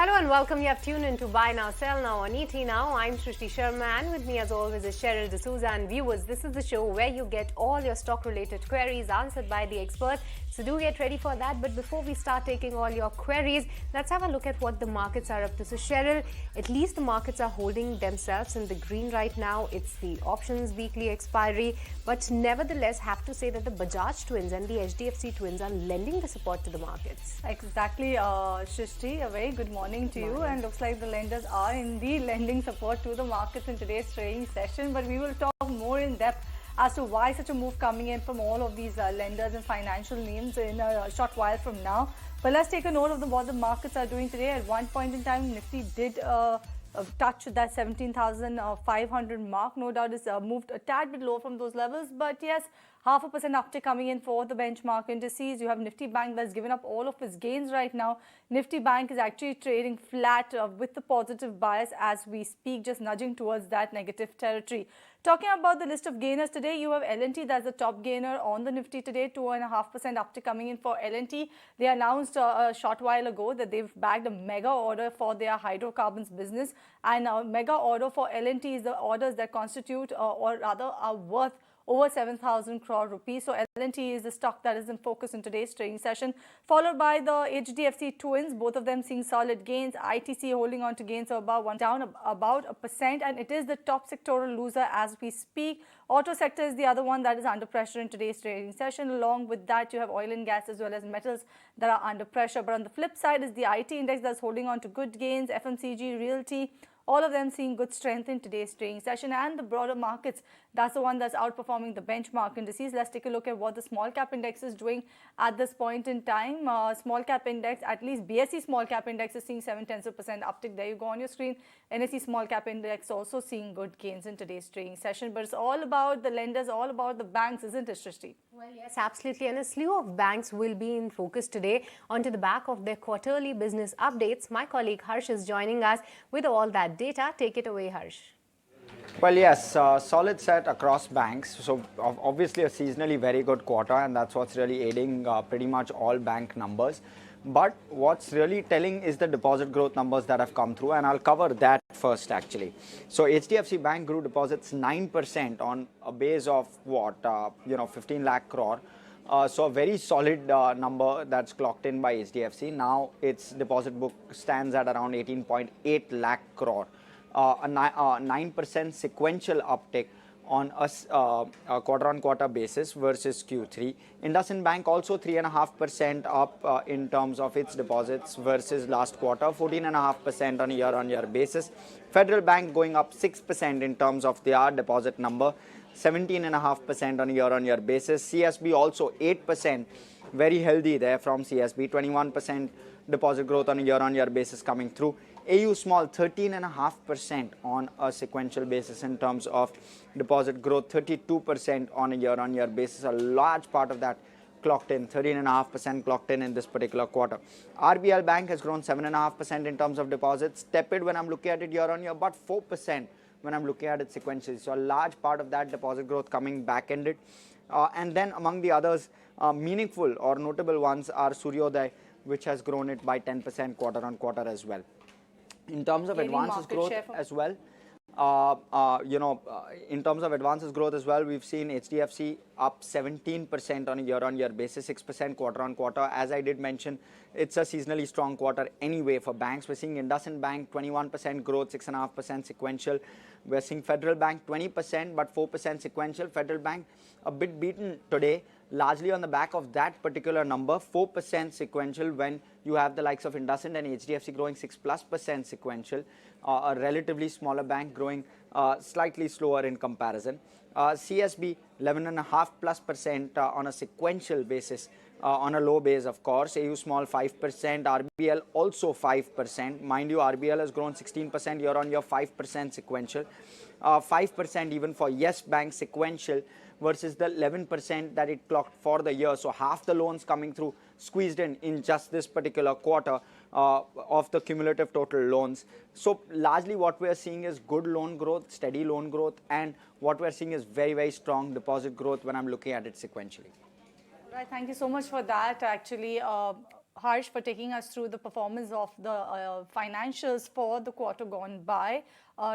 Hello and welcome. You have tuned in to Buy Now, Sell Now on ET Now. I'm Shrishti Sharma and with me as always is Cheryl D'Souza. And viewers, this is the show where you get all your stock-related queries answered by the expert. So do get ready for that. But before we start taking all your queries, let's have a look at what the markets are up to. So Cheryl, at least the markets are holding themselves in the green right now. It's the options weekly expiry. But nevertheless, have to say that the Bajaj twins and the HDFC twins are lending the support to the markets. Exactly, Shrishti. A very good morning to you. And looks like the lenders are indeed lending support to the markets in today's trading session. But we will talk more in depth as to why such a move coming in from all of these lenders and financial names in a short while from now. But let's take a note of what the markets are doing today. At one point in time, Nifty did touch that 17,500 mark. No doubt it's moved a tad bit low from those levels. But yes, 0.5% uptick coming in for the benchmark indices. You have Nifty Bank that's given up all of its gains right now. Nifty Bank is actually trading flat with the positive bias as we speak, just nudging towards that negative territory. Talking about the list of gainers today, you have L&T that's the top gainer on the Nifty today, 2.5% uptick coming in for L&T. They announced a short while ago that they've bagged a mega order for their hydrocarbons business, and a mega order for L&T is the orders that constitute or rather are worth over 7,000 crore rupees. So L&T is the stock that is in focus in today's trading session, followed by the HDFC twins, both of them seeing solid gains. ITC holding on to gains of about down about 1%, and it is the top sectoral loser as we speak. Auto sector is the other one that is under pressure in today's trading session. Along with that, you have oil and gas as well as metals that are under pressure. But on the flip side is the IT index that's holding on to good gains, FMCG, realty, all of them seeing good strength in today's trading session. And the broader markets, that's the one that's outperforming the benchmark indices. Let's take a look at what the small cap index is doing at this point in time. Small cap index, at least BSE small cap index is seeing 0.7% uptick. There you go on your screen. NSE small cap index also seeing good gains in today's trading session. But it's all about the lenders, all about the banks, isn't it, Shrishti? Well, yes, absolutely. And a slew of banks will be in focus today onto the back of their quarterly business updates. My colleague Harsh is joining us with all that data. Take it away, Harsh. Well, yes, solid set across banks. So obviously a seasonally very good quarter, and that's what's really aiding pretty much all bank numbers. But what's really telling is the deposit growth numbers that have come through, and I'll cover that first actually. So HDFC Bank grew deposits 9% on a base of what, 15 lakh crore. So a very solid number that's clocked in by HDFC. Now its deposit book stands at around 18.8 lakh crore. A 9% sequential uptick on a quarter-on-quarter basis versus Q3. IndusInd Bank also 3.5% up in terms of its deposits versus last quarter, 14.5% on a year-on-year basis. Federal Bank going up 6% in terms of their deposit number, 17.5% on a year-on-year basis. CSB also 8%, very healthy there from CSB, 21% deposit growth on a year-on-year basis coming through. AU Small 13.5% on a sequential basis in terms of deposit growth, 32% on a year-on-year basis. A large part of that clocked in, 13.5% clocked in this particular quarter. RBL Bank has grown 7.5% in terms of deposits, tepid when I'm looking at it year-on-year, but 4% when I'm looking at it sequentially. So a large part of that deposit growth coming back-ended. And then among the others, meaningful or notable ones are Suryodaya, which has grown it by 10% quarter-on-quarter as well. In terms of advances growth as well, in terms of advances growth as well, we've seen HDFC up 17% on a year-on-year basis, 6% quarter-on-quarter. As I did mention, it's a seasonally strong quarter anyway for banks. We're seeing IndusInd Bank 21% growth, 6.5% sequential. We're seeing Federal Bank 20% but 4% sequential. Federal Bank a bit beaten today, largely on the back of that particular number, 4% sequential, when you have the likes of IndusInd and HDFC growing 6+% sequential. A relatively smaller bank growing slightly slower in comparison. CSB 11.5+% on a sequential basis, on a low base of course. AU Small 5%, RBL also 5%. Mind you, RBL has grown 16% year-on-year, 5% sequential. 5% even for Yes Bank sequential versus the 11% that it clocked for the year. So half the loans coming through squeezed in just this particular quarter of the cumulative total loans. So largely what we're seeing is good loan growth, steady loan growth, and what we're seeing is very, very strong deposit growth when I'm looking at it sequentially. Right, thank you so much for that. Actually, Harsh, for taking us through the performance of the financials for the quarter gone by.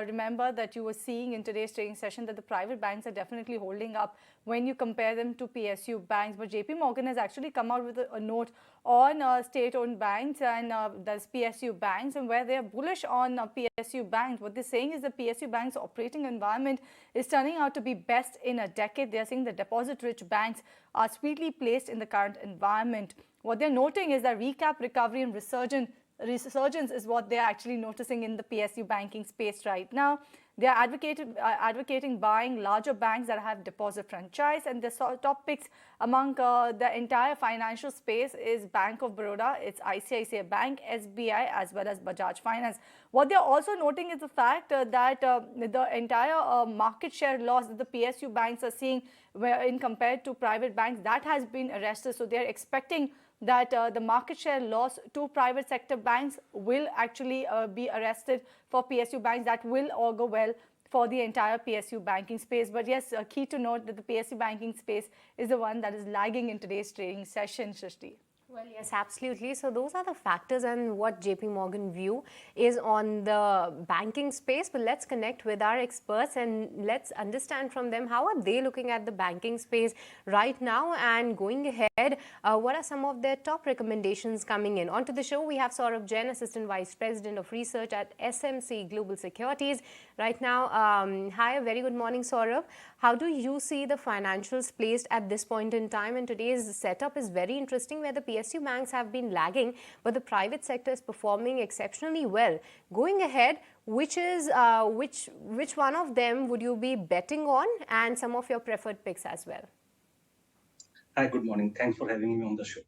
Remember that you were seeing in today's trading session that the private banks are definitely holding up when you compare them to PSU banks. But JP Morgan has actually come out with a note on state-owned banks and that's PSU banks, and where they are bullish on PSU banks. What they're saying is the PSU banks' operating environment is turning out to be best in a decade. They are saying the deposit-rich banks are sweetly placed in the current environment. What they're noting is that recap, recovery, and resurgence is what they're actually noticing in the PSU banking space right now. They are advocating buying larger banks that have deposit franchise, and the top picks among the entire financial space is Bank of Baroda, it's ICICI Bank, SBI, as well as Bajaj Finance. What they're also noting is the fact that the entire market share loss that the PSU banks are seeing in compared to private banks, that has been arrested. So they're expecting that the market share loss to private sector banks will actually be arrested for PSU banks. That will augur well for the entire PSU banking space. But yes, key to note that the PSU banking space is the one that is lagging in today's trading session, Shrishti. Well, yes, absolutely. So those are the factors and what JP Morgan view is on the banking space. But let's connect with our experts and let's understand from them how are they looking at the banking space right now and going ahead. What are some of their top recommendations coming in? Onto the show, we have Saurabh Jain, Assistant Vice President of Research at SMC Global Securities. Right now, hi, a very good morning, Saurabh. How do you see the financials placed at this point in time? And today's setup is very interesting where the PSU banks have been lagging, but the private sector is performing exceptionally well. Going ahead, which one of them would you be betting on, and some of your preferred picks as well? Hi, good morning. Thanks for having me on the show.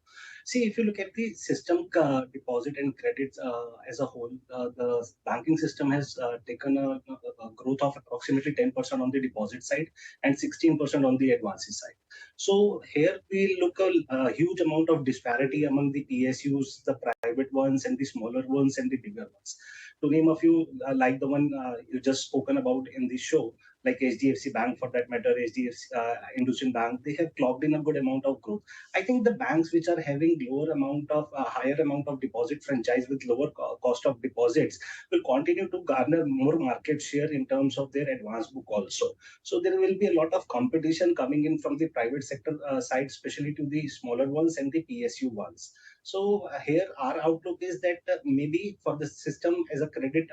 See, if you look at the system deposit and credits as a whole, the banking system has taken a growth of approximately 10% on the deposit side and 16% on the advances side. So here we look a huge amount of disparity among the PSUs, the private ones and the smaller ones and the bigger ones. To name a few, like the one you just spoken about in the show, like HDFC Bank for that matter, HDFC Bank, they have clocked in a good amount of growth. I think the banks which are having higher amount of deposit franchise with lower cost of deposits will continue to garner more market share in terms of their advance book also. So there will be a lot of competition coming in from the private sector side, especially to the smaller ones and the PSU ones. So here our outlook is that maybe for the system as a credit,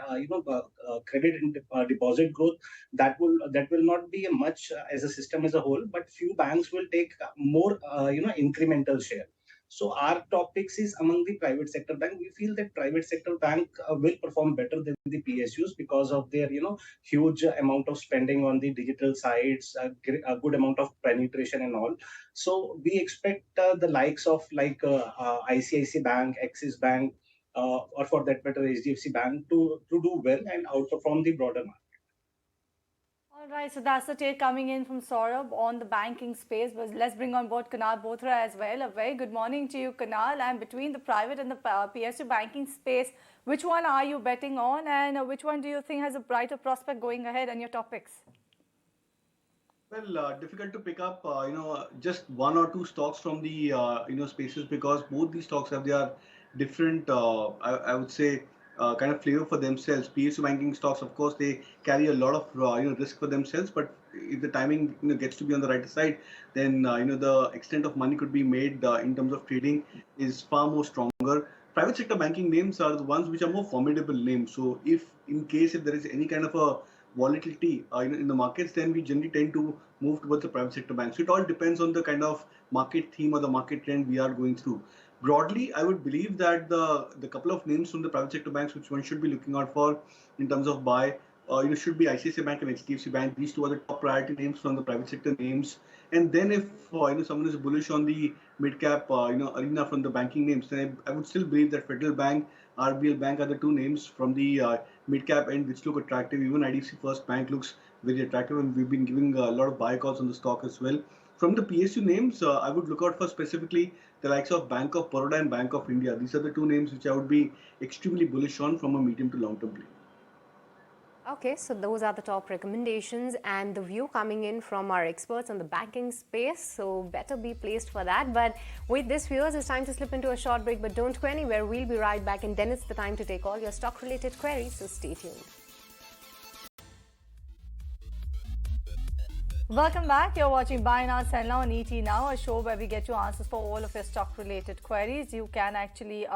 credit and deposit growth, that will not be much as a system as a whole, but few banks will take more incremental share. So our top picks is among the private sector bank. We feel that private sector bank will perform better than the PSUs because of their huge amount of spending on the digital sides, a good amount of penetration and all. So we expect the likes of ICICI Bank, Axis Bank, or for that matter HDFC Bank to do well and outperform the broader market. All right, so that's the take coming in from Saurabh on the banking space. But let's bring on board Kunal Bothra as well. A very good morning to you, Kunal. And between the private and the PSU banking space, which one are you betting on, and which one do you think has a brighter prospect going ahead, and your topics? Well, difficult to pick up, just one or two stocks from the, spaces, because both these stocks have their different, I would say, kind of flavor for themselves. PSU banking stocks, of course, they carry a lot of, risk for themselves. But if the timing, gets to be on the right side, then, the extent of money could be made in terms of trading is far more stronger. Private sector banking names are the ones which are more formidable names. So if there is any kind of a volatility in the markets, then we generally tend to move towards the private sector banks. So it all depends on the kind of market theme or the market trend we are going through. Broadly, I would believe that the couple of names from the private sector banks which one should be looking out for in terms of buy, should be ICICI Bank and HDFC Bank. These two are the top priority names from the private sector names. And then if someone is bullish on the mid cap arena from the banking names, then I would still believe that Federal Bank, RBL Bank are the two names from the mid cap end which look attractive. Even IDFC First Bank looks very attractive, and we've been giving a lot of buy calls on the stock as well. From the PSU names, I would look out for specifically the likes of Bank of Baroda and Bank of India. These are the two names which I would be extremely bullish on from a medium to long term play. Okay, so those are the top recommendations and the view coming in from our experts on the banking space. So better be placed for that. But with this, viewers, it's time to slip into a short break. But don't go anywhere. We'll be right back. And then it's the time to take all your stock-related queries. So stay tuned. Welcome back. You're watching Buy Now, Sell Now on ET Now, a show where we get you answers for all of your stock-related queries. You can actually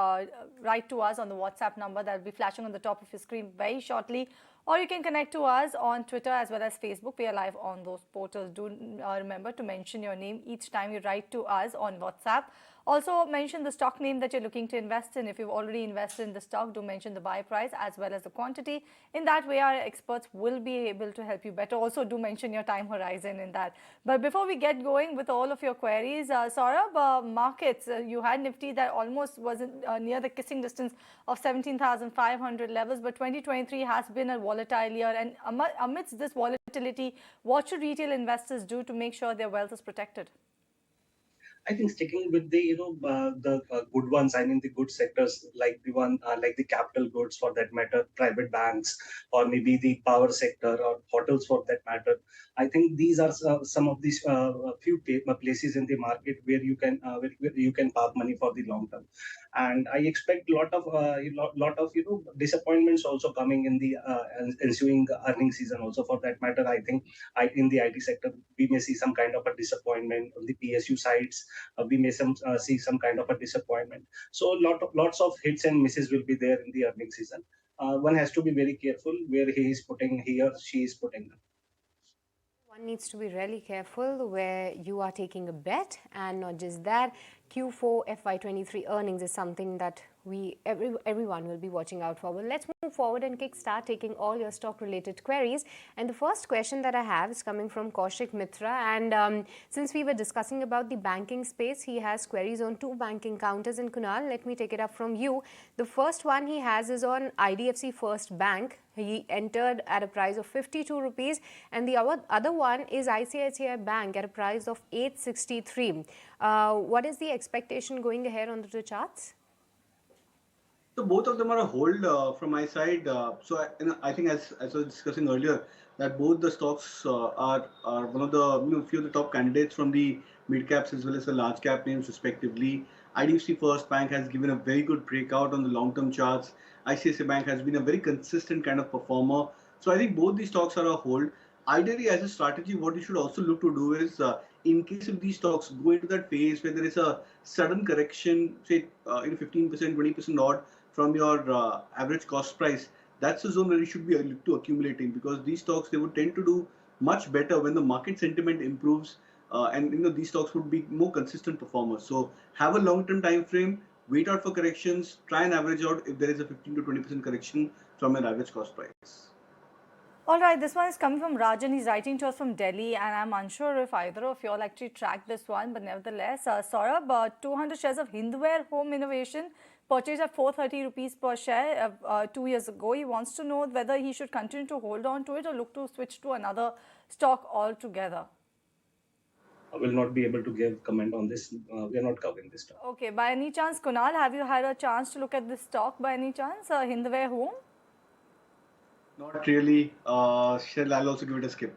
write to us on the WhatsApp number that will be flashing on the top of your screen very shortly. Or you can connect to us on Twitter as well as Facebook. We are live on those portals. Do remember to mention your name each time you write to us on WhatsApp. Also mention the stock name that you're looking to invest in. If you've already invested in the stock, do mention the buy price as well as the quantity. In that way, our experts will be able to help you better. Also, do mention your time horizon in that. But before we get going with all of your queries, Saurabh, markets, you had Nifty that almost wasn't near the kissing distance of 17,500 levels, but 2023 has been a volatile year. And amidst this volatility, what should retail investors do to make sure their wealth is protected? I think sticking with the good ones, I mean the good sectors like the one like the capital goods for that matter, private banks, or maybe the power sector or hotels for that matter. I think these are some of these few places in the market where where you can park money for the long term. And I expect lot of disappointments also coming in the ensuing earning season. Also for that matter, I think in the IT sector we may see some kind of a disappointment on the PSU sides. We may see some kind of a disappointment. So lots of hits and misses will be there in the earnings season. One has to be very careful where he or she is putting them. One needs to be really careful where you are taking a bet, and not just that. Q4 FY23 earnings is something that everyone will be watching out for. Well, let's move forward and kickstart taking all your stock-related queries. And the first question that I have is coming from Kaushik Mitra. And since we were discussing about the banking space, he has queries on two banking counters. And Kunal, let me take it up from you. The first one he has is on IDFC First Bank. He entered at a price of 52 rupees, and the other one is ICICI Bank at a price of 863. What is the expectation going ahead on the charts? So both of them are a hold from my side. I think as I was discussing earlier, that both the stocks are one of the few of the top candidates from the mid caps as well as the large cap names respectively. IDFC First Bank has given a very good breakout on the long term charts. ICICI Bank has been a very consistent kind of performer. So I think both these stocks are a hold. Ideally, as a strategy, what you should also look to do is, in case if these stocks go into that phase where there is a sudden correction, say 15%, 20% odd from your average cost price, that's the zone where you should be look to accumulating, because these stocks, they would tend to do much better when the market sentiment improves, and these stocks would be more consistent performers. So have a long-term time frame, wait out for corrections, try and average out if there is a 15 to 20% correction from your average cost price. All right, this one is coming from Rajan. He's writing to us from Delhi, and I'm unsure if either of you all actually tracked this one, but nevertheless, Saurabh, 200 shares of Hindware Home Innovation purchased at 430 rupees per share 2 years ago. He wants to know whether he should continue to hold on to it or look to switch to another stock altogether. I will not be able to give comment on this. We are not covering this stock. Okay, by any chance, Kunal, have you had a chance to look at this stock by any chance, Hindware Home? Not really. Shell, I'll also give it a skip.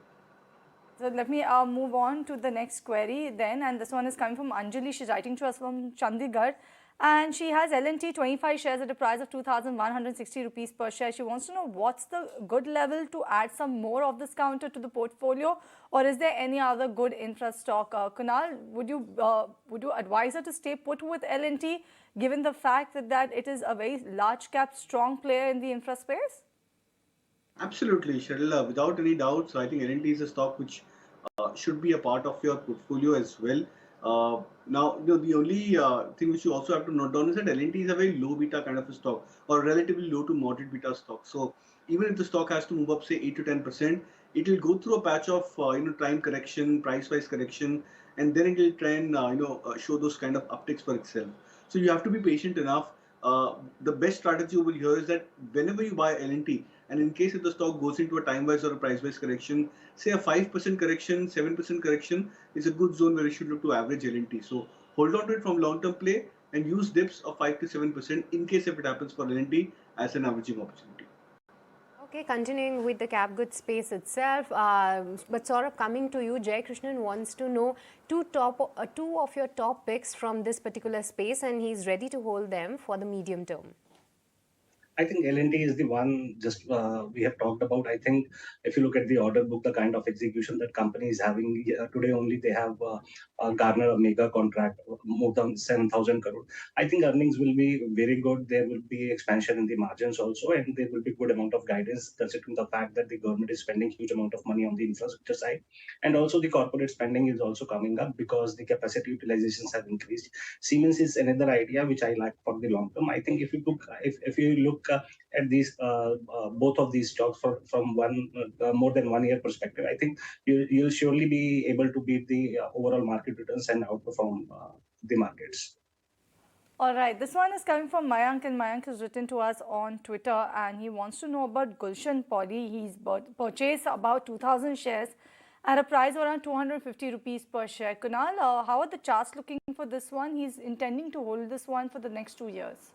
So let me move on to the next query then, and this one is coming from Anjali. She's writing to us from Chandigarh, and she has L&T 25 shares at a price of 2,160 rupees per share. She wants to know what's the good level to add some more of this counter to the portfolio, or is there any other good infra stock? Kunal, would you advise her to stay put with L&T given the fact that it is a very large cap, strong player in the infra space? Absolutely, Cheryl. Without any doubt, so I think L&T is a stock which should be a part of your portfolio as well. Now, the only thing which you also have to note down is that L&T is a very low beta kind of a stock, or relatively low to moderate beta stock. So even if the stock has to move up, say 8 to 10%, it will go through a patch of time correction, price-wise correction, and then it will try and show those kind of upticks for itself. So you have to be patient enough. The best strategy over here is that whenever you buy L&T, and in case if the stock goes into a time-wise or a price-wise correction, say a 5% correction, 7% correction is a good zone where you should look to average L&T. So hold on to it from long-term play and use dips of 5 to 7% in case if it happens for L&T as an averaging opportunity. Okay, continuing with the cap goods space itself, but sort of coming to you, Jay Krishnan wants to know two of your top picks from this particular space, and he's ready to hold them for the medium term. I think L&T is the one just we have talked about. I think if you look at the order book, the kind of execution that company is having today, only they have garnered a mega contract more than 7,000 crore. I think earnings will be very good. There will be expansion in the margins also, and there will be good amount of guidance considering the fact that the government is spending huge amount of money on the infrastructure side, and also the corporate spending is also coming up because the capacity utilizations have increased. Siemens is another idea which I like for the long term. I think if you look at these both of these stocks from one more than 1 year perspective, I think you'll surely be able to beat the overall market returns and outperform the markets. All right, this one is coming from Mayank, and Mayank has written to us on Twitter, and he wants to know about Gulshan Poly. He's purchased about 2,000 shares at a price of around 250 rupees per share. Kunal, how are the charts looking for this one? He's intending to hold this one for the next 2 years.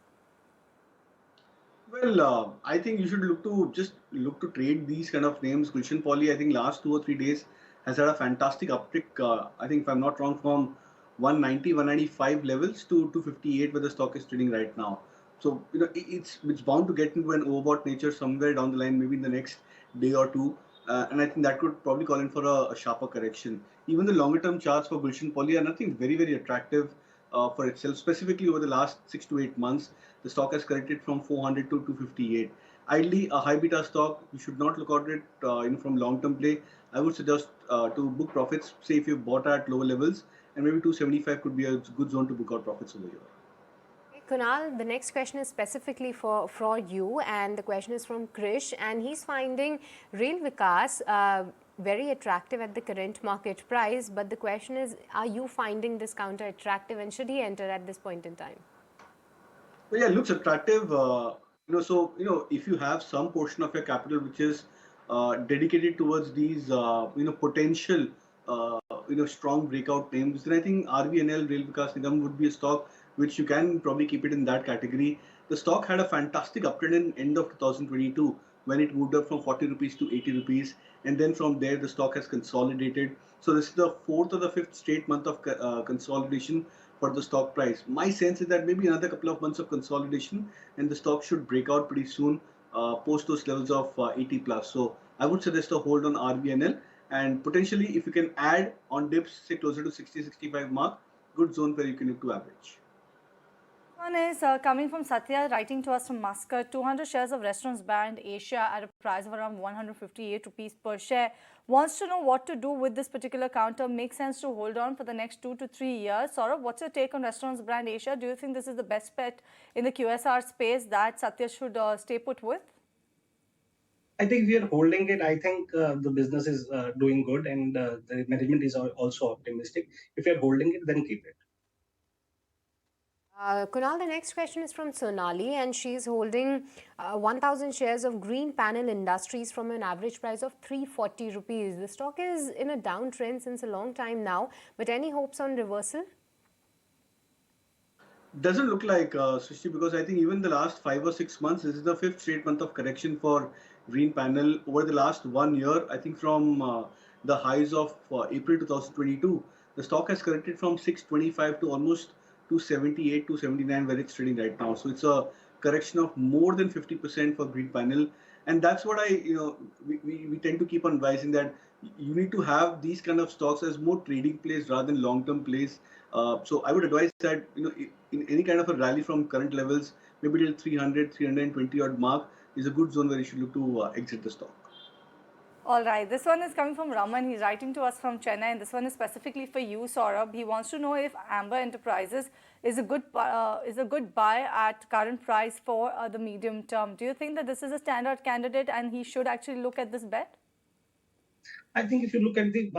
Well, I think you should look to trade these kind of names. Gulshan Poly, I think last 2 or 3 days has had a fantastic uptick. I think if I'm not wrong, from 190, 195 levels to 258 where the stock is trading right now. So it's bound to get into an overbought nature somewhere down the line, maybe in the next day or two. And I think that could probably call in for a sharper correction. Even the longer term charts for Gulshan Poly are nothing very, very attractive for itself. Specifically over the last 6 to 8 months, the stock has corrected from 400 to 258. Ideally, a high beta stock, you should not look at it from long term play. I would suggest to book profits, say if you bought at lower levels, and maybe 275 could be a good zone to book out profits over here. Kunal, the next question is specifically for you, and the question is from Krish, and he's finding Rail Vikas very attractive at the current market price, but the question is, are you finding this counter attractive, and should he enter at this point in time? Well, yeah, it looks attractive. If you have some portion of your capital which is dedicated towards these, potential, strong breakout names, then I think RVNL, Rail Vikas Nigam would be a stock which you can probably keep it in that category. The stock had a fantastic uptrend in end of 2022 when it moved up from 40 rupees to 80 rupees, and then from there the stock has consolidated. So this is the fourth or the fifth straight month of consolidation for the stock price. My sense is that maybe another couple of months of consolidation and the stock should break out pretty soon post those levels of 80 plus. So I would suggest a hold on RBNL, and potentially if you can add on dips, say closer to 60-65 mark, good zone where you can look to average. One is coming from Satya, writing to us from Muscat. 200 shares of Restaurants Brand Asia at a price of around 158 rupees per share. Wants to know what to do with this particular counter. Makes sense to hold on for the next 2 to 3 years. Saurabh, what's your take on Restaurants Brand Asia? Do you think this is the best bet in the QSR space that Satya should stay put with? I think we are holding it. I think the business is doing good, and the management is also optimistic. If you're holding it, then keep it. Kunal, the next question is from Sonali, and she's holding 1,000 shares of Green Panel Industries from an average price of 340 rupees. The stock is in a downtrend since a long time now, but any hopes on reversal? Doesn't look like, Srishti, because I think even the last 5 or 6 months, this is the fifth straight month of correction for Green Panel. Over the last 1 year, I think from the highs of April 2022, the stock has corrected from 625 to almost 278, 279 where it's trading right now. So it's a correction of more than 50% for Green Panel. And that's what we tend to keep on advising, that you need to have these kind of stocks as more trading plays rather than long-term plays. So I would advise that, in any kind of a rally from current levels, maybe till 300, 320 odd mark is a good zone where you should look to exit the stock. All right, this one is coming from Raman. He's writing to us from Chennai, and this one is specifically for you, Saurabh. He wants to know if Amber Enterprises is a good buy at current price for the medium term. Do you think that this is a standout candidate and he should actually look at this bet? I think if you look at the,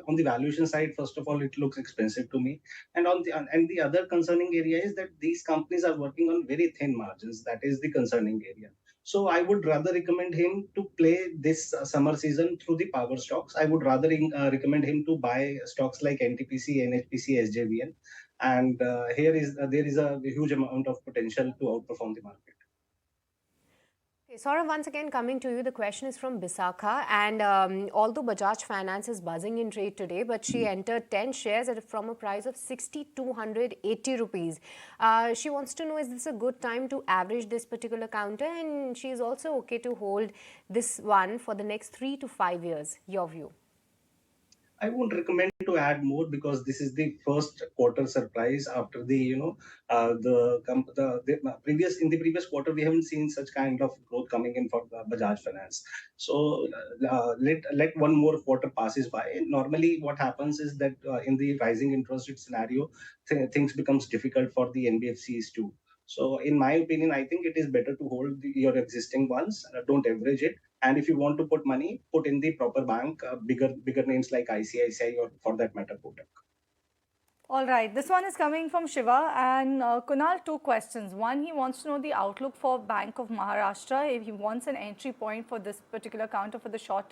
on the valuation side, first of all, it looks expensive to me. And the other concerning area is that these companies are working on very thin margins. That is the concerning area. So I would rather recommend him to play this summer season through the power stocks. I would rather recommend him to buy stocks like NTPC, NHPC, SJVN. And there is a huge amount of potential to outperform the market. Saurav, once again coming to you, the question is from Bisakha. And although Bajaj Finance is buzzing in trade today, but she entered 10 shares from a price of 6,280 rupees. She wants to know, is this a good time to average this particular counter? And she is also okay to hold this one for the next 3 to 5 years. Your view? I won't recommend to add more because this is the first quarter surprise after the the previous in the previous quarter we haven't seen such kind of growth coming in for Bajaj Finance. So let one more quarter passes by. Normally, what happens is that in the rising interest rate scenario, things becomes difficult for the NBFCs too. So, in my opinion, I think it is better to hold your existing ones. Don't average it. And if you want to put money, put in the proper bank, bigger names like ICICI or for that matter, Kotak. All right, this one is coming from Shiva and Kunal, two questions. One, he wants to know the outlook for Bank of Maharashtra. If he wants an entry point for this particular counter for the short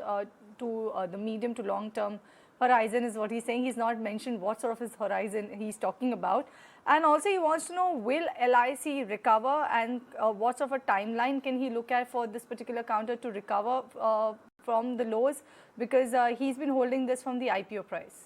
to the medium to long term horizon is what he's saying. He's not mentioned what sort of his horizon he's talking about. And also he wants to know, will LIC recover and what sort of a timeline can he look at for this particular counter to recover from the lows, because he's been holding this from the IPO price.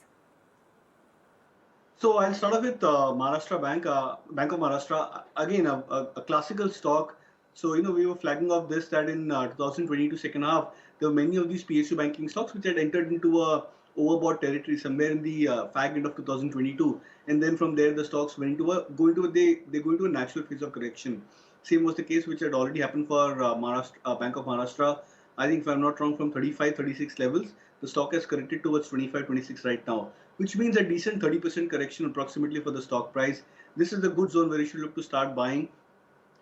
So I'll start off with Maharashtra Bank, Bank of Maharashtra. Again, a classical stock. So we were flagging off this that in 2022 second half, there were many of these PSU banking stocks which had entered into a overbought territory somewhere in the fag end of 2022, and then from there the stocks went into they go into a natural phase of correction. Same was the case which had already happened for Bank of Maharashtra. I think if I'm not wrong, from 35, 36 levels, the stock has corrected towards 25, 26 right now, which means a decent 30% correction approximately for the stock price. This is the good zone where you should look to start buying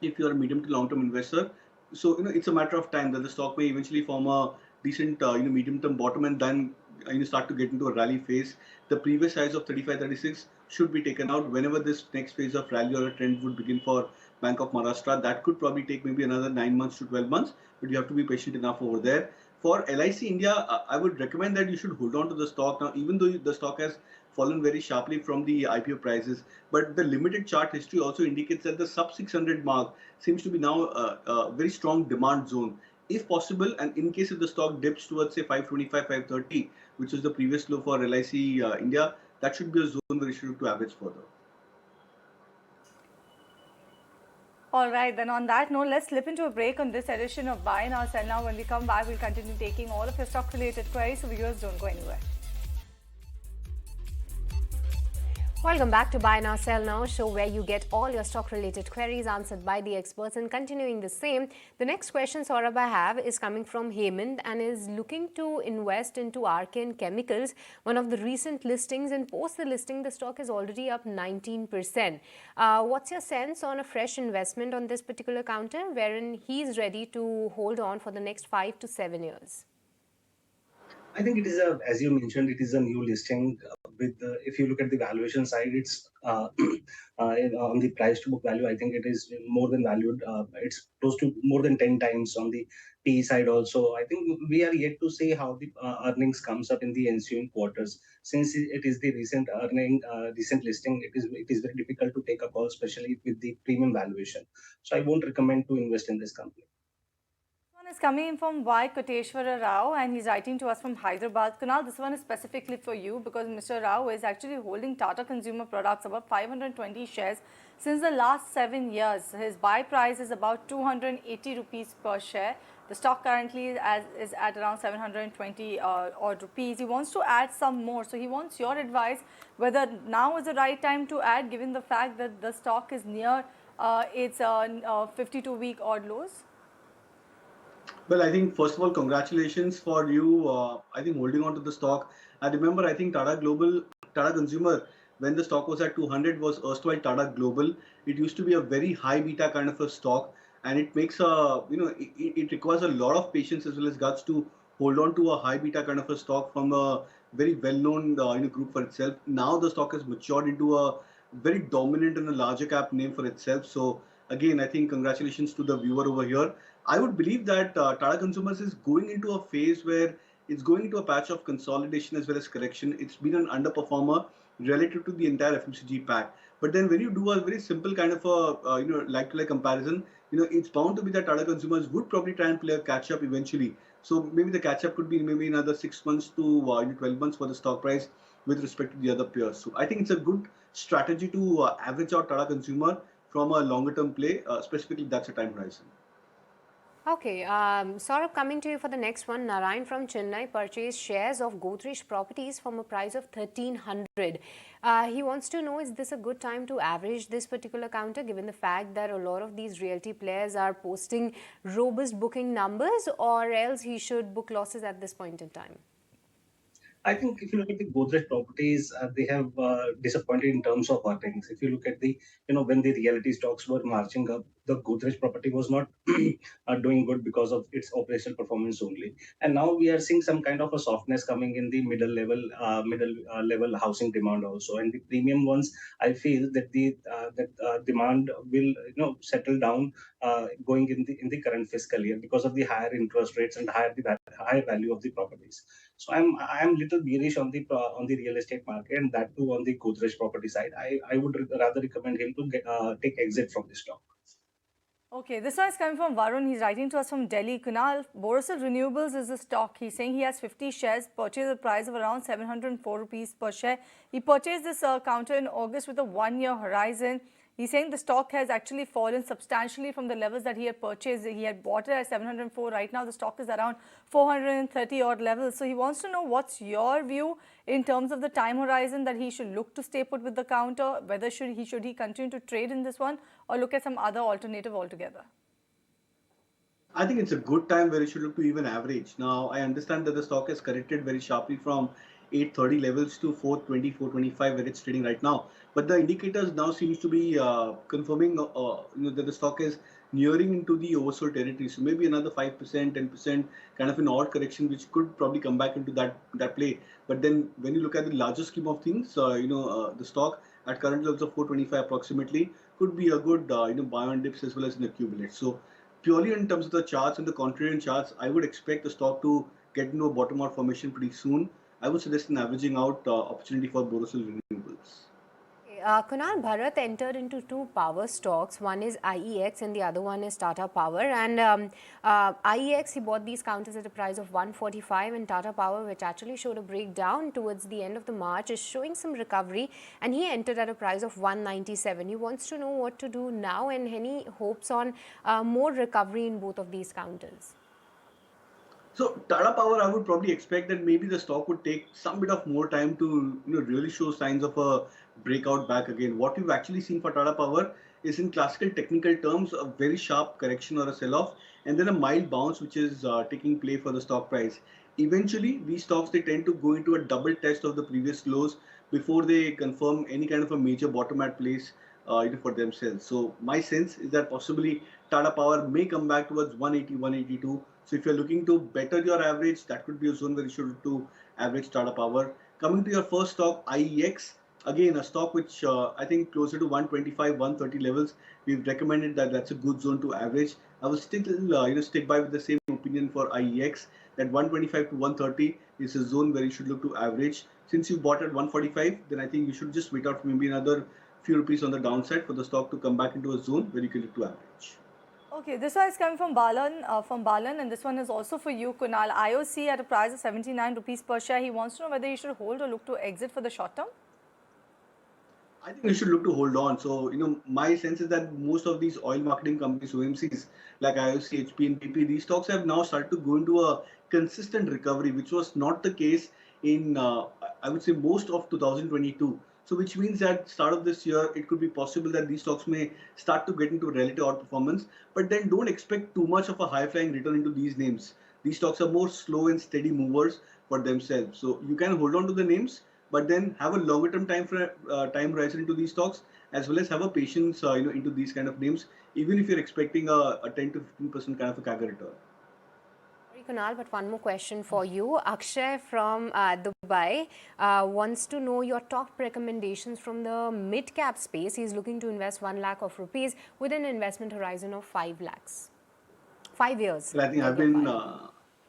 if you are a medium to long term investor. So it's a matter of time that the stock may eventually form a decent medium term bottom, and then start to get into a rally phase. The previous highs of 35, 36 should be taken out whenever this next phase of rally or a trend would begin for Bank of Maharashtra. That could probably take maybe another 9 months to 12 months, but you have to be patient enough over there. For LIC India, I would recommend that you should hold on to the stock now, even though the stock has fallen very sharply from the IPO prices. But the limited chart history also indicates that the sub 600 mark seems to be now a very strong demand zone. If possible, and in case if the stock dips towards say 525, 530, which is the previous low for LIC India, that should be a zone where you should look to average further. All right, then on that note, let's slip into a break on this edition of Buy Now Sell Now. When we come back, we'll continue taking all of your stock related queries, so viewers don't go anywhere. Welcome back to Buy Now Sell Now, show where you get all your stock related queries answered by the experts. And continuing the same, the next question, Saurabh, I have is coming from Hemant and is looking to invest into Arcane Chemicals, one of the recent listings, and post the listing the stock is already up 19%. What's your sense on a fresh investment on this particular counter, wherein he's ready to hold on for the next 5 to 7 years? I think it is as you mentioned, it is a new listing. If you look at the valuation side, it's on the price to book value. I think it is more than valued. It's close to more than 10 times on the PE side also. I think we are yet to see how the earnings comes up in the ensuing quarters. Since it is the recent listing, it is very difficult to take a call, especially with the premium valuation. So I won't recommend to invest in this company. Is coming in from Y. Koteshwara Rao, and he's writing to us from Hyderabad. Kunal, this one is specifically for you because Mr. Rao is actually holding Tata Consumer Products, about 520 shares since the last 7 years. His buy price is about 280 rupees per share. The stock currently is at around 720 odd rupees. He wants to add some more. So he wants your advice whether now is the right time to add, given the fact that the stock is near its 52-week odd lows. Well, I think first of all, congratulations for you. I think holding on to the stock. I remember, I think Tata Consumer, when the stock was at 200, was erstwhile Tata Global. It used to be a very high beta kind of a stock, and it makes it requires a lot of patience as well as guts to hold on to a high beta kind of a stock from a very well-known group for itself. Now the stock has matured into a very dominant and a larger cap name for itself. So again, I think congratulations to the viewer over here. I would believe that Tata Consumers is going into a phase where it's going into a patch of consolidation as well as correction. It's been an underperformer. relative to the entire FMCG pack. But then when you do a very simple kind of a like-to-like comparison, it's bound to be that Tata consumers would probably try and play a catch-up eventually. So maybe the catch-up could be maybe another 6 months to 12 months for the stock price with respect to the other peers. So I think it's a good strategy to average out Tata consumer from a longer-term play, specifically that's a time horizon. Okay, Saurabh, coming to you for the next one. Narayan from Chennai purchased shares of Godrej Properties from a price of 1300. He wants to know, is this a good time to average this particular counter given the fact that a lot of these realty players are posting robust booking numbers, or else he should book losses at this point in time? I think if you look at the Godrej properties, they have disappointed in terms of earnings. If you look at the, when the reality stocks were marching up, the Godrej property was not doing good because of its operational performance only. And now we are seeing some kind of a softness coming in the middle level housing demand also. And the premium ones, I feel that the demand will, settle down going in the current fiscal year because of the higher interest rates and higher value of the properties. So I'm little bearish on the real estate market, and that too on the Godrej property side. I would rather recommend him to take exit from this stock. Okay, this one is coming from Varun. He's writing to us from Delhi. Kunal, Borosil Renewables is the stock. He's saying he has 50 shares, purchased at a price of around 704 rupees per share. He purchased this counter in August with a 1-year horizon. He's saying the stock has actually fallen substantially from the levels that he had purchased. He had bought it at 704. Right now, the stock is around 430 odd levels. So he wants to know what's your view in terms of the time horizon that he should look to stay put with the counter, whether should he continue to trade in this one or look at some other alternative altogether. I think it's a good time where you should look to even average. Now, I understand that the stock has corrected very sharply from 830 levels to 420, 425 where it's trading right now. But the indicators now seems to be confirming that the stock is nearing into the oversold territory. So maybe another 5%, 10% kind of an odd correction, which could probably come back into that play. But then when you look at the larger scheme of things, the stock at current levels of 425 approximately could be a good buy on dips as well as an accumulate. So purely in terms of the charts and the contrarian charts, I would expect the stock to get into a bottom out formation pretty soon. I would suggest an averaging out opportunity for Borosil Renewables. Kunal, Bharat entered into two power stocks. One is IEX and the other one is Tata Power. And IEX, he bought these counters at a price of 145, and Tata Power, which actually showed a breakdown towards the end of the March, is showing some recovery, and he entered at a price of 197. He wants to know what to do now and any hopes on more recovery in both of these counters. So Tata Power, I would probably expect that maybe the stock would take some bit of more time to really show signs of a breakout back again. What we've actually seen for Tata Power is in classical technical terms a very sharp correction or a sell-off, and then a mild bounce which is taking play for the stock price. Eventually, these stocks they tend to go into a double test of the previous lows before they confirm any kind of a major bottom at place for themselves. So my sense is that possibly Tata Power may come back towards 180, 182. So if you're looking to better your average, that could be a zone where you should look to average Tata Power. Coming to your first stock, IEX, again a stock which I think closer to 125, 130 levels. We've recommended that that's a good zone to average. I will still stick by with the same opinion for IEX that 125 to 130 is a zone where you should look to average. Since you bought at 145, then I think you should just wait out for maybe another few rupees on the downside for the stock to come back into a zone where you can look to average. Okay, this one is coming from Balan, and this one is also for you, Kunal. IOC at a price of 79 rupees per share. He wants to know whether you should hold or look to exit for the short term. I think you should look to hold on. So, my sense is that most of these oil marketing companies, OMCs, like IOC, HP, and PP, these stocks have now started to go into a consistent recovery, which was not the case in, I would say, most of 2022. So, which means that start of this year, it could be possible that these stocks may start to get into relative outperformance, but then don't expect too much of a high-flying return into these names. These stocks are more slow and steady movers for themselves. So, you can hold on to the names, but then have a longer term time horizon into these stocks, as well as have a patience into these kind of names, even if you're expecting a 10 to 15% kind of a CAGR return. Sorry, Kunal, but one more question for you. Akshay from Dubai wants to know your top recommendations from the mid-cap space. He's looking to invest 1 lakh of rupees with an investment horizon of 5 lakhs. 5 years. Well,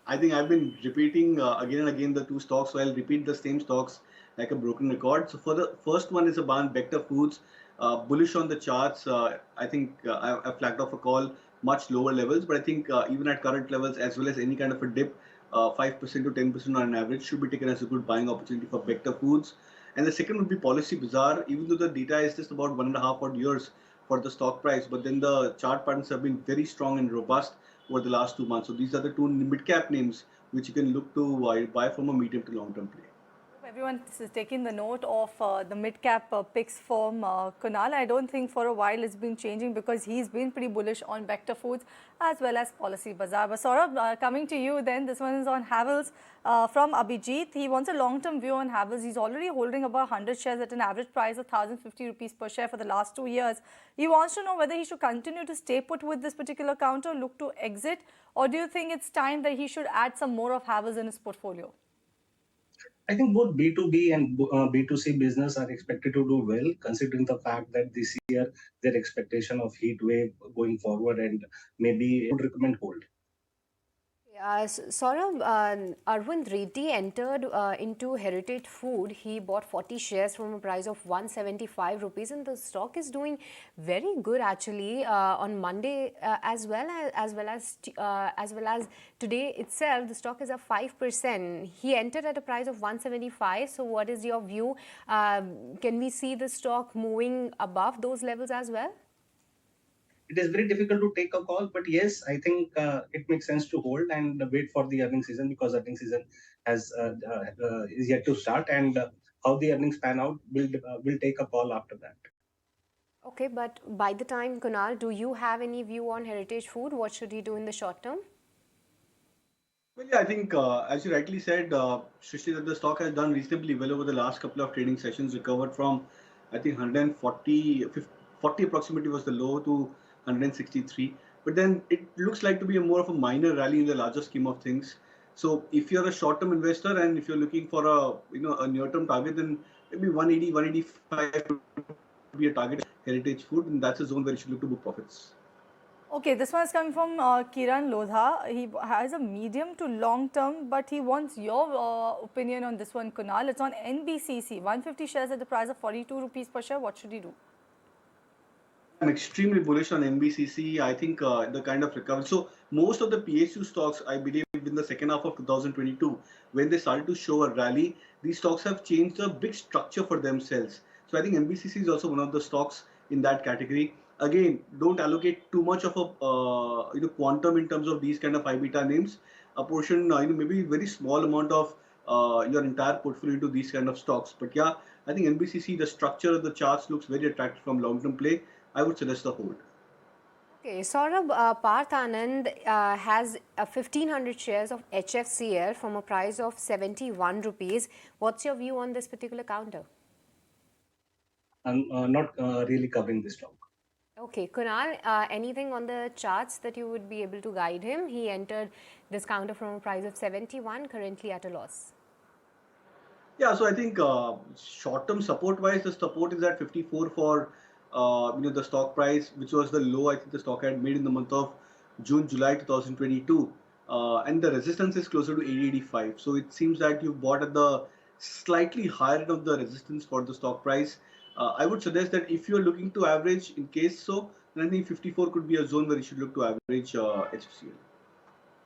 I think I've been repeating again and again the two stocks, so I'll repeat the same stocks like a broken record. So for the first one is a band Vector Foods, bullish on the charts. I think I flagged off a call much lower levels, but I think even at current levels, as well as any kind of a dip, 5% to 10% on an average should be taken as a good buying opportunity for Vector Foods. And the second would be Policy Bazaar, even though the data is just about 1.5 odd years for the stock price, but then the chart patterns have been very strong and robust over the last 2 months. So these are the two mid-cap names which you can look to buy from a medium to long-term play. Everyone is taking the note of the mid-cap picks from Kunal. I don't think for a while it's been changing because he's been pretty bullish on Vector Foods as well as Policy Bazaar. But Saurabh, coming to you then, this one is on Havells from Abhijit. He wants a long-term view on Havells. He's already holding about 100 shares at an average price of 1,050 rupees per share for the last 2 years. He wants to know whether he should continue to stay put with this particular counter, look to exit, or do you think it's time that he should add some more of Havells in his portfolio? I think both B2B and B2C business are expected to do well, considering the fact that this year their expectation of heat wave going forward, and maybe would recommend hold. Saurabh, Arvind Reddy entered into Heritage Food. He bought 40 shares from a price of 175 rupees, and the stock is doing very good actually on Monday as well as today itself. The stock is up 5%. He entered at a price of 175. So, what is your view? Can we see the stock moving above those levels as well? It is very difficult to take a call, but yes, I think it makes sense to hold and wait for the earnings season, because earnings season has is yet to start, and how the earnings pan out will take a call after that. Okay, but by the time, Kunal, do you have any view on Heritage Food? What should he do in the short term? Well, yeah, I think as you rightly said, Srishti, that the stock has done reasonably well over the last couple of trading sessions, recovered from, I think, 140, 40 approximately was the low to 163. But then it looks like to be more of a minor rally in the larger scheme of things. So if you're a short-term investor and if you're looking for a near-term target, then maybe 180, 185 would be a target Heritage Food, and that's a zone where you should look to book profits. Okay, this one is coming from Kiran Lodha. He has a medium to long term, but he wants your opinion on this one, Kunal. It's on NBCC, 150 shares at the price of 42 rupees per share. What should he do? I'm extremely bullish on NBCC. I think the kind of recovery. So most of the PSU stocks, I believe, in the second half of 2022, when they started to show a rally, these stocks have changed a big structure for themselves. So I think NBCC is also one of the stocks in that category. Again, don't allocate too much of a quantum in terms of these kind of high beta names. A portion, maybe very small amount of your entire portfolio into these kind of stocks. But yeah, I think NBCC, the structure of the charts looks very attractive from long-term play. I would suggest the hold. Okay, Saurabh, Parth Anand has 1,500 shares of HFCL from a price of 71 rupees. What's your view on this particular counter? I'm not really covering this stock. Okay, Kunal, anything on the charts that you would be able to guide him? He entered this counter from a price of 71, currently at a loss. Yeah, so I think short-term support-wise, the support is at 54 for the stock price, which was the low I think the stock had made in the month of June, July 2022, and the resistance is closer to 80.85. So it seems that you've bought at the slightly higher end of the resistance for the stock price. I would suggest that if you're looking to average, in case so, then I think 54 could be a zone where you should look to average HFCL.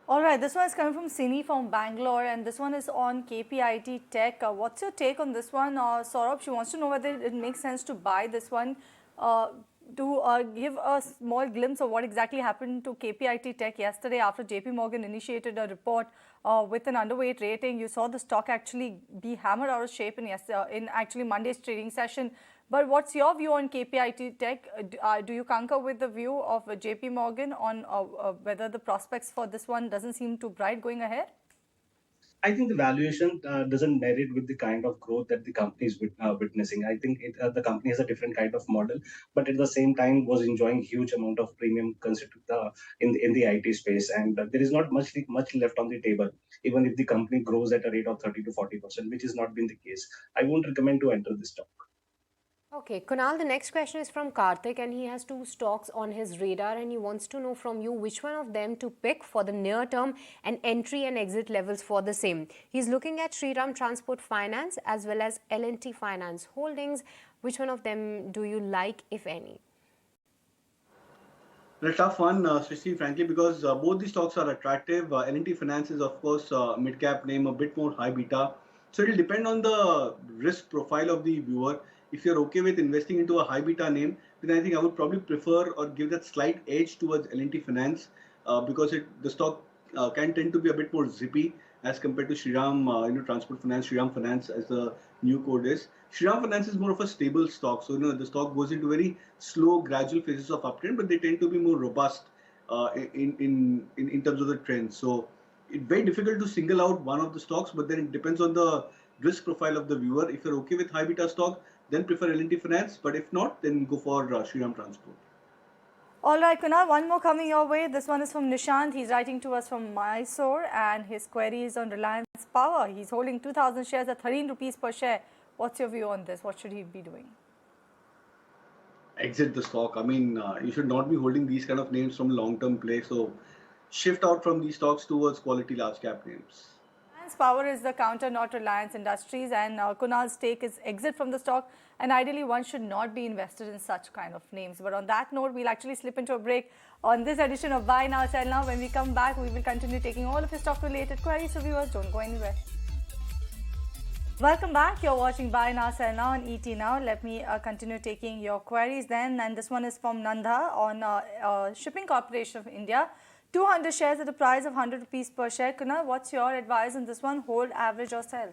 All right, this one is coming from Sini from Bangalore, and this one is on KPIT Tech. What's your take on this one? Saurabh, she wants to know whether it makes sense to buy this one. To give a small glimpse of what exactly happened to KPIT Tech yesterday after JP Morgan initiated a report with an underweight rating. You saw the stock actually be hammered out of shape in actually Monday's trading session. But what's your view on KPIT Tech? Do you concur with the view of JP Morgan on whether the prospects for this one doesn't seem too bright going ahead? I think the valuation doesn't merit with the kind of growth that the company is witnessing. I think the company has a different kind of model, but at the same time was enjoying huge amount of premium considered in the IT space, and there is not much left on the table. Even if the company grows at a rate of 30 to 40%, which has not been the case, I won't recommend to enter this stock. Okay, Kunal, the next question is from Karthik and he has two stocks on his radar and he wants to know from you which one of them to pick for the near term and entry and exit levels for the same. He's looking at Shriram Transport Finance as well as L&T Finance Holdings. Which one of them do you like, if any? A tough one, Srishti, frankly, because both these stocks are attractive. L&T Finance is, of course, mid-cap name, a bit more high beta. So it will depend on the risk profile of the viewer. If you're okay with investing into a high beta name, then I think I would probably prefer or give that slight edge towards L&T Finance because the stock can tend to be a bit more zippy as compared to Shriram, Transport Finance, Shriram Finance as the new code is. Shriram Finance is more of a stable stock. So, the stock goes into very slow, gradual phases of uptrend, but they tend to be more robust in terms of the trend. So, it's very difficult to single out one of the stocks, but then it depends on the risk profile of the viewer. If you're okay with high beta stock, then prefer L&T Finance. But if not, then go for Shriram Transport. All right, Kunal, one more coming your way. This one is from Nishant. He's writing to us from Mysore and his query is on Reliance Power. He's holding 2,000 shares at 13 rupees per share. What's your view on this? What should he be doing? Exit the stock. I mean, you should not be holding these kind of names from long-term play. So shift out from these stocks towards quality large cap names. Reliance Power is the counter, not Reliance Industries, and Kunal's take is exit from the stock. And ideally, one should not be invested in such kind of names. But on that note, we'll actually slip into a break on this edition of Buy Now, Sell Now. When we come back, we will continue taking all of your stock-related queries. So viewers, don't go anywhere. Welcome back. You're watching Buy Now, Sell Now on ET Now. Let me continue taking your queries then. And this one is from Nanda on Shipping Corporation of India. 200 shares at a price of 100 rupees per share. Kunal, what's your advice on this one? Hold, average or sell?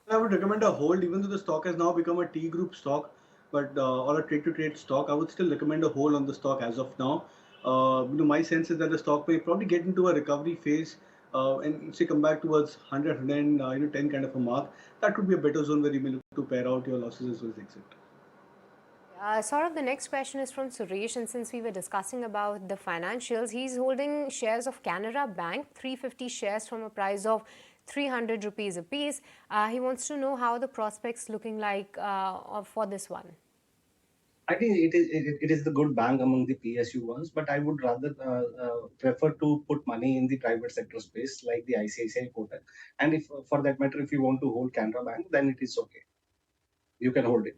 I would recommend a hold, even though the stock has now become a T group stock, but or a trade to trade stock. I would still recommend a hold on the stock as of now. My sense is that the stock may probably get into a recovery phase and say come back towards 100, 110 kind of a mark. That could be a better zone where you may look to pair out your losses as well as exit. Saurabh, the next question is from Suresh, and since we were discussing about the financials, he's holding shares of Canara Bank, 350 shares from a price of 300 rupees a piece. He wants to know how the prospects looking like for this one. I think it is the good bank among the PSU ones, but I would rather prefer to put money in the private sector space like the ICICI Kotak. And if, for that matter, if you want to hold Canara Bank, then it is okay. You can hold it.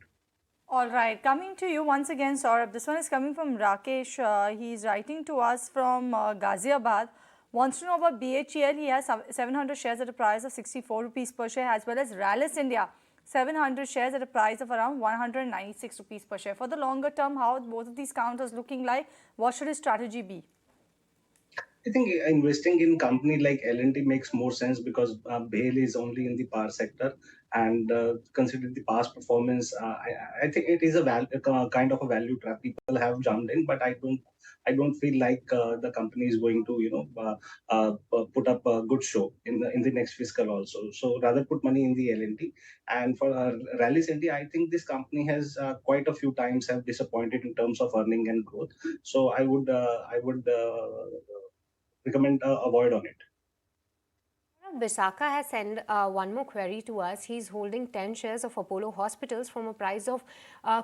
All right, coming to you once again, Saurabh. This one is coming from Rakesh. He's writing to us from Ghaziabad. Wants to know about BHEL. He has 700 shares at a price of 64 rupees per share, as well as Rallis India, 700 shares at a price of around 196 rupees per share. For the longer term, how both of these counters looking like? What should his strategy be? I think investing in company like L&T makes more sense because BHEL is only in the power sector, and considering the past performance, I think it is a kind of a value trap. People have jumped in, but I don't feel like the company is going to put up a good show in the next fiscal also. So rather put money in the L&T. And for Rallis India, I think this company has quite a few times have disappointed in terms of earning and growth. So I would recommend avoid on it. Bisaka has sent one more query to us. He's holding 10 shares of Apollo Hospitals from a price of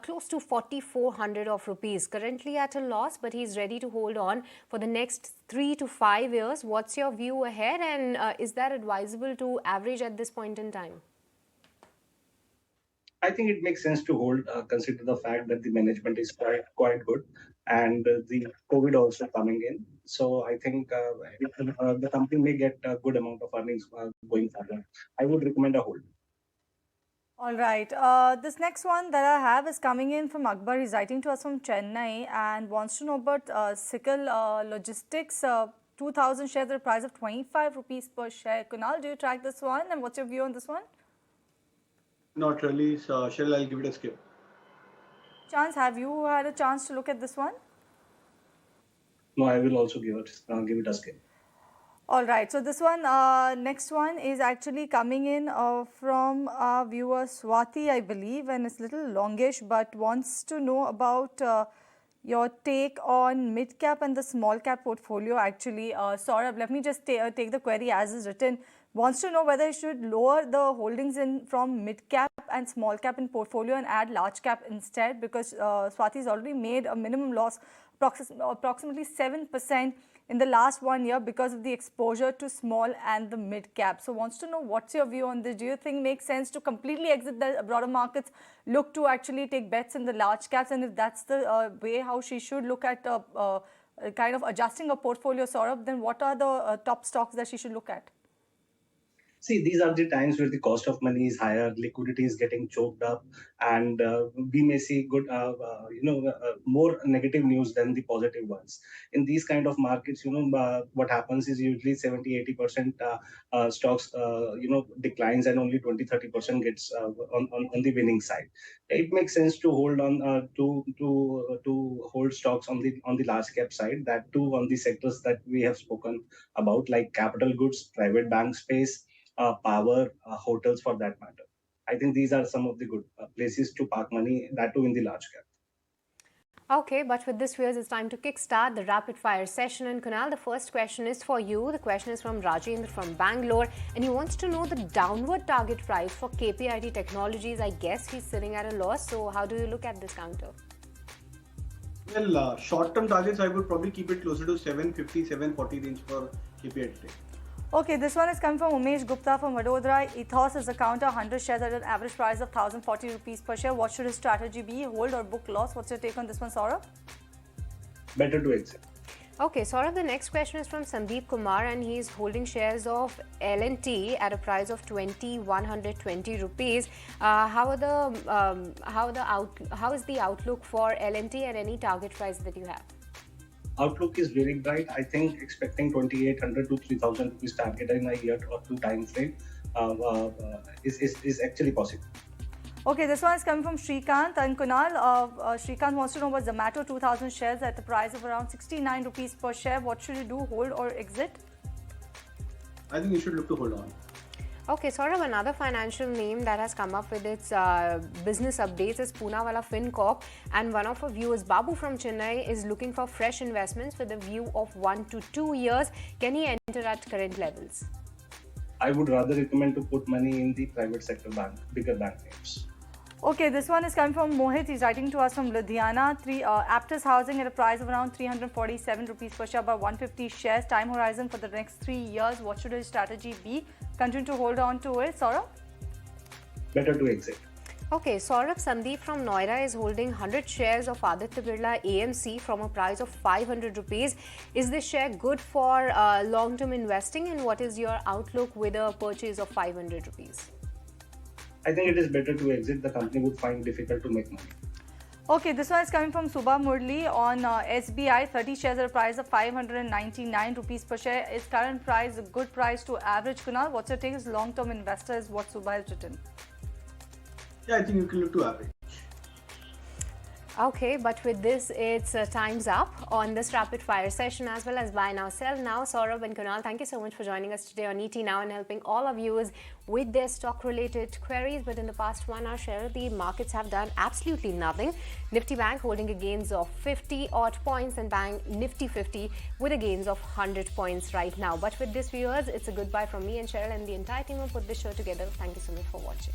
close to 4,400 of rupees. Currently at a loss, but he's ready to hold on for the next 3 to 5 years. What's your view ahead, and is that advisable to average at this point in time? I think it makes sense to hold, consider the fact that the management is quite good, and the COVID also coming in. So I think the company may get a good amount of earnings going forward. I would recommend a hold. All right. This next one that I have is coming in from Akbar. He's writing to us from Chennai and wants to know about Sickle Logistics. 2,000 shares at a price of 25 rupees per share. Kunal, do you track this one, and what's your view on this one? Not really. So, Cheryl, I'll give it a skip. Chance, have you had a chance to look at this one? No, I will also give it a skip. All right. So this one, next one is actually coming in from our viewer Swati, I believe, and it's a little longish, but wants to know about your take on mid-cap and the small-cap portfolio. Actually, Saurabh, let me just take the query as is written Wants to know whether he should lower the holdings in from mid cap and small cap in portfolio and add large cap instead, because Swati's already made a minimum loss approximately 7% in the last 1 year because of the exposure to small and the mid cap. So wants to know what's your view on this. Do you think it makes sense to completely exit the broader markets, look to actually take bets in the large caps, and if that's the way how she should look at kind of adjusting her portfolio, Saurabh, then what are the top stocks that she should look at? See, these are the times where the cost of money is higher, liquidity is getting choked up, and we may see more negative news than the positive ones. In these kind of markets, what happens is usually 70-80% stocks, declines, and only 20-30% gets on the winning side. It makes sense to hold on to hold stocks on the large cap side. That too on the sectors that we have spoken about, like capital goods, private bank space, power, hotels for that matter. I think these are some of the good places to park money, that too in the large cap. Okay, but with this, viewers, it's time to kickstart the rapid fire session. And Kunal, the first question is for you. The question is from Rajendra from Bangalore, and he wants to know the downward target price for KPIT Technologies. I guess he's sitting at a loss. So how do you look at this counter? Well, short-term targets, I would probably keep it closer to 750, 740 range for KPIT Tech. Okay, this one is coming from Umesh Gupta from Vadodara. Ethos is a counter 100 shares at an average price of 1,040 rupees per share. What should his strategy be? Hold or book loss? What's your take on this one, Saurabh? Better to exit. Okay, Saurabh, the next question is from Sandeep Kumar, and he's holding shares of L&T at a price of 2,120 rupees. How is the outlook for L&T and any target price that you have? Outlook is very bright. I think expecting 2,800 to 3,000 rupees target in a year or two time frame is actually possible. Okay, this one is coming from Shrikant and Kunal. Shrikant wants to know about Zomato 2,000 shares at the price of around 69 rupees per share. What should you do? Hold or exit? I think you should look to hold on. Okay, sort of another financial name that has come up with its business updates is Poonawalla FinCorp, and one of our viewers, Babu from Chennai, is looking for fresh investments with a view of 1 to 2 years. Can he enter at current levels? I would rather recommend to put money in the private sector bank, bigger bank names. Okay, this one is coming from Mohit. He's writing to us from Ludhiana. Aptus Housing at a price of around 347 rupees per share, about 150 shares. Time horizon for the next 3 years. What should his strategy be? Continue to hold on to it. Saurabh? Better to exit. Okay, Saurabh Sandeep from Noida is holding 100 shares of Aditya Birla AMC from a price of 500 rupees. Is this share good for long-term investing, and what is your outlook with a purchase of 500 rupees? I think it is better to exit. The company would find difficult to make money. Okay, this one is coming from Subha Murli on SBI. 30 shares at a price of 599 rupees per share. Is current price a good price to average? Kunal, what's your take as long-term investor is what Subha has written? Yeah, I think you can look to average. Okay, but with this, it's time's up on this rapid fire session as well as buy now, sell now. Saurabh and Kunal, thank you so much for joining us today on ET Now and helping all our viewers with their stock-related queries. But in the past 1 hour, Cheryl, the markets have done absolutely nothing. Nifty Bank holding a gains of 50 odd points, and Bank Nifty 50 with a gains of 100 points right now. But with this, viewers, it's a goodbye from me and Cheryl and the entire team who put this show together. Thank you so much for watching.